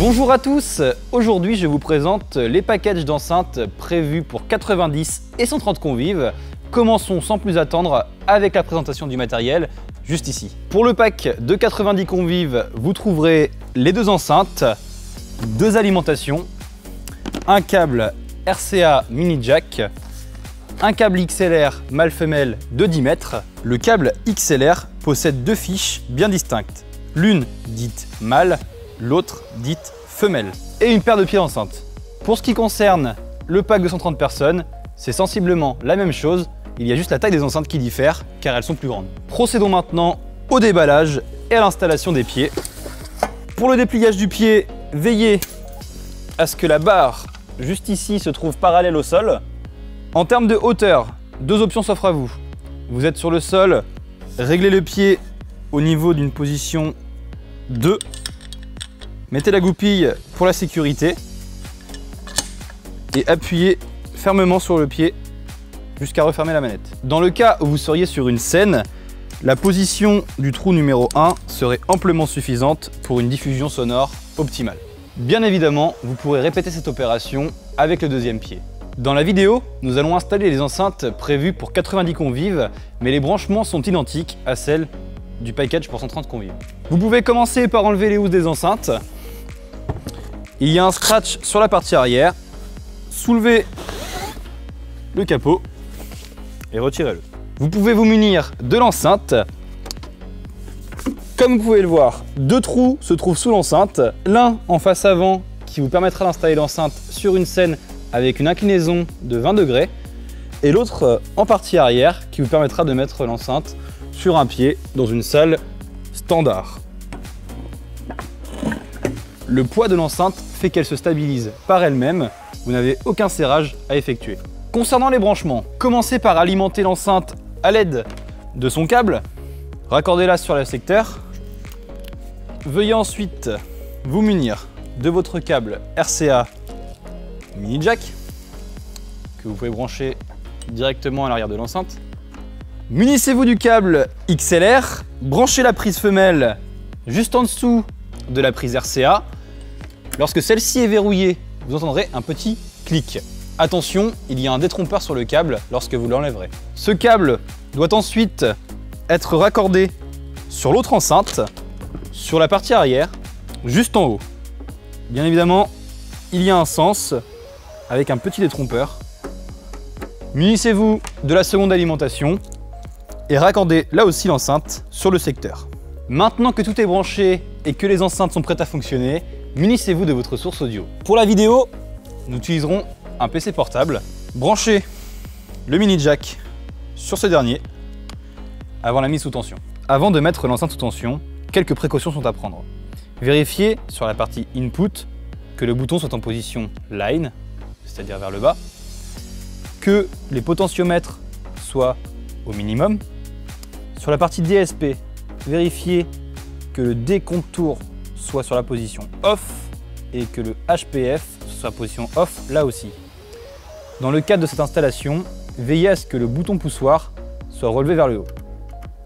Bonjour à tous, aujourd'hui je vous présente les packages d'enceintes prévus pour 90 et 130 convives. Commençons sans plus attendre avec la présentation du matériel juste ici. Pour le pack de 90 convives, vous trouverez les deux enceintes, deux alimentations, un câble RCA mini jack, un câble XLR mâle-femelle de 10 mètres. Le câble XLR possède deux fiches bien distinctes, l'une dite mâle, l'autre dite femelle, et une paire de pieds d'enceinte. Pour ce qui concerne le pack de 130 personnes, c'est sensiblement la même chose, il y a juste la taille des enceintes qui diffère car elles sont plus grandes. Procédons maintenant au déballage et à l'installation des pieds. Pour le dépliage du pied, veillez à ce que la barre juste ici se trouve parallèle au sol. En termes de hauteur, deux options s'offrent à vous. Vous êtes sur le sol, réglez le pied au niveau d'une position 2. Mettez la goupille pour la sécurité et appuyez fermement sur le pied jusqu'à refermer la manette. Dans le cas où vous seriez sur une scène, la position du trou numéro 1 serait amplement suffisante pour une diffusion sonore optimale. Bien évidemment, vous pourrez répéter cette opération avec le deuxième pied. Dans la vidéo, nous allons installer les enceintes prévues pour 90 convives, mais les branchements sont identiques à celles du package pour 130 convives. Vous pouvez commencer par enlever les housses des enceintes. Il y a un scratch sur la partie arrière. Soulevez le capot et retirez-le. Vous pouvez vous munir de l'enceinte. Comme vous pouvez le voir, deux trous se trouvent sous l'enceinte. L'un en face avant qui vous permettra d'installer l'enceinte sur une scène avec une inclinaison de 20 degrés. Et l'autre en partie arrière qui vous permettra de mettre l'enceinte sur un pied dans une salle standard. Le poids de l'enceinte fait qu'elle se stabilise par elle-même, vous n'avez aucun serrage à effectuer. Concernant les branchements, commencez par alimenter l'enceinte à l'aide de son câble, raccordez-la sur le secteur. Veuillez ensuite vous munir de votre câble RCA mini jack que vous pouvez brancher directement à l'arrière de l'enceinte. Munissez-vous du câble XLR, branchez la prise femelle juste en dessous de la prise RCA. Lorsque celle-ci est verrouillée, vous entendrez un petit clic. Attention, il y a un détrompeur sur le câble lorsque vous l'enlèverez. Ce câble doit ensuite être raccordé sur l'autre enceinte, sur la partie arrière, juste en haut. Bien évidemment, il y a un sens avec un petit détrompeur. Munissez-vous de la seconde alimentation et raccordez là aussi l'enceinte sur le secteur. Maintenant que tout est branché et que les enceintes sont prêtes à fonctionner, munissez-vous de votre source audio. Pour la vidéo, nous utiliserons un PC portable. Branchez le mini jack sur ce dernier avant la mise sous tension. Avant de mettre l'enceinte sous tension, quelques précautions sont à prendre. Vérifiez sur la partie input que le bouton soit en position line, c'est-à-dire vers le bas, que les potentiomètres soient au minimum. Sur la partie DSP, vérifiez que le décontour soit sur la position off et que le HPF soit position off là aussi. Dans le cadre de cette installation, veillez à ce que le bouton poussoir soit relevé vers le haut,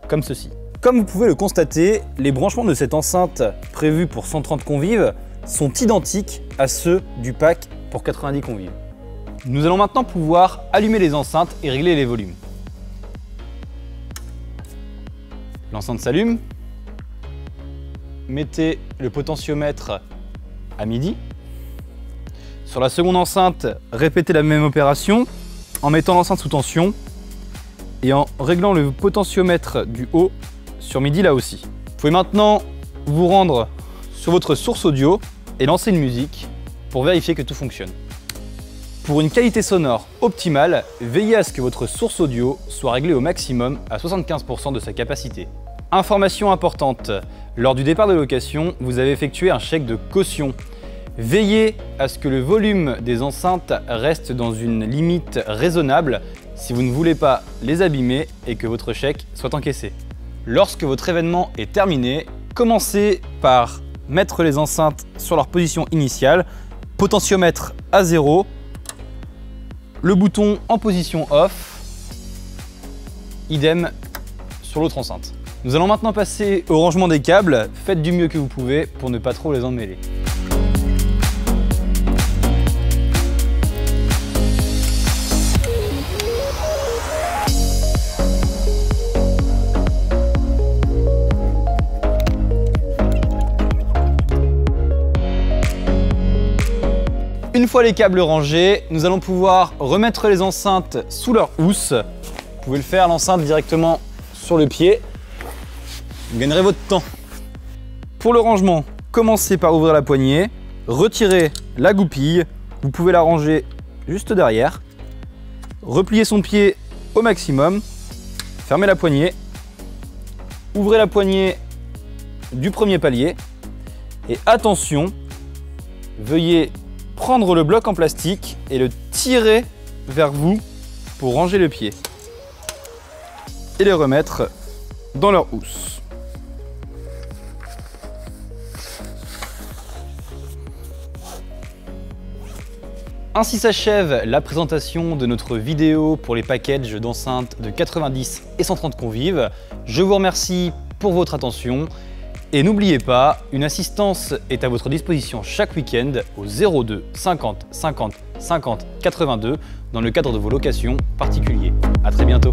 comme ceci. Comme vous pouvez le constater, les branchements de cette enceinte prévue pour 130 convives sont identiques à ceux du pack pour 90 convives. Nous allons maintenant pouvoir allumer les enceintes et régler les volumes. L'enceinte s'allume. Mettez le potentiomètre à midi. Sur la seconde enceinte, répétez la même opération en mettant l'enceinte sous tension et en réglant le potentiomètre du haut sur midi là aussi. Vous pouvez maintenant vous rendre sur votre source audio et lancer une musique pour vérifier que tout fonctionne. Pour une qualité sonore optimale, veillez à ce que votre source audio soit réglée au maximum à 75% de sa capacité. Information importante, lors du départ de location, vous avez effectué un chèque de caution. Veillez à ce que le volume des enceintes reste dans une limite raisonnable si vous ne voulez pas les abîmer et que votre chèque soit encaissé. Lorsque votre événement est terminé, commencez par mettre les enceintes sur leur position initiale, potentiomètre à 0, le bouton en position off, idem sur l'autre enceinte. Nous allons maintenant passer au rangement des câbles. Faites du mieux que vous pouvez pour ne pas trop les emmêler. fois les câbles rangés, nous allons pouvoir remettre les enceintes sous leur housse. Vous pouvez le faire, l'enceinte directement sur le pied. Vous gagnerez votre temps. Pour le rangement, commencez par ouvrir la poignée, retirez la goupille. Vous pouvez la ranger juste derrière. Repliez son pied au maximum. Fermez la poignée. Ouvrez la poignée du premier palier. Et attention, veuillez prendre le bloc en plastique et le tirer vers vous pour ranger le pied. Et les remettre dans leur housse. Ainsi s'achève la présentation de notre vidéo pour les packages d'enceintes de 90 et 130 convives. Je vous remercie pour votre attention et n'oubliez pas, une assistance est à votre disposition chaque week-end au 02 50 50 50 82 dans le cadre de vos locations particulières. À très bientôt.